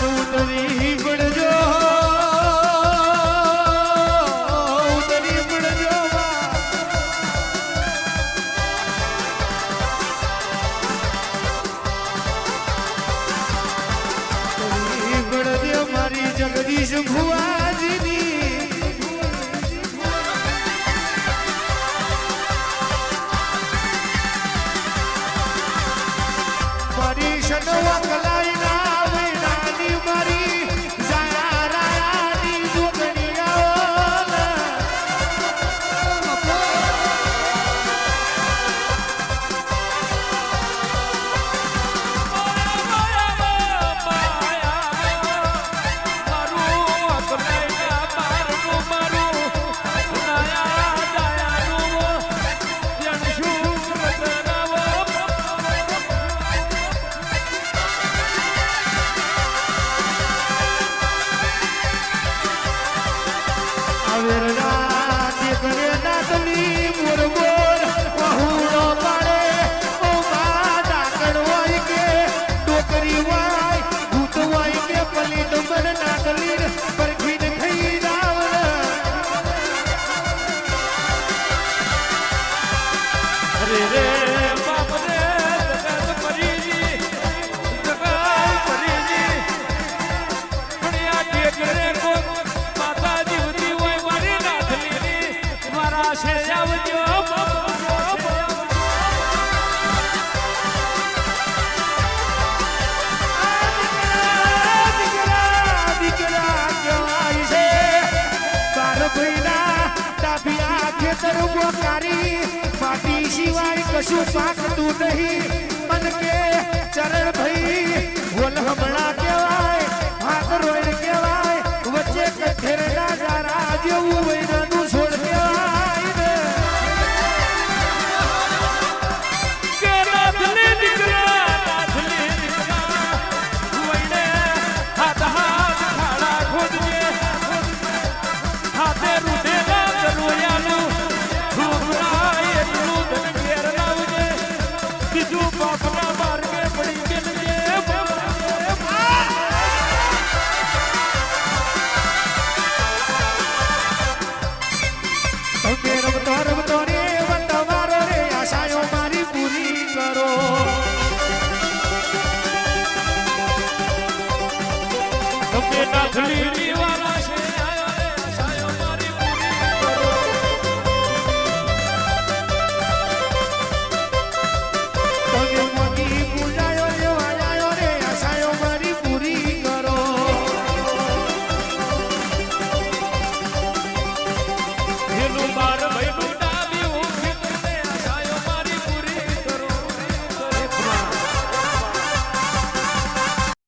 ઉતરી પડજો ઉતરી પડજો ઉતરી પડજો મારી જગદીશ ભુવાજીની મારી શનવા કલાઈ ના વૈરાની મારી જાયા રાયાની જોગણીયા પાટી સિવાય કશું પાકતું નહીં મન કે ચરણ ભાઈ બોલ હમણાં કેવાય હાથ રોડ કેવાય વચ્ચે કઠેરના ગારા જેવું વૈરાનું છોડ કેવાય ને કે નાથલી દીકરા વૈને હાથ હાથ ખાડા ખોદજે હાથે રૂઢેલા રોયાનું બાપના માર્ગે પડી ગયેલી તમે રમતો રમતો રે તમારો રે આશાઓ મારી પૂરી કરો તમે નાથલી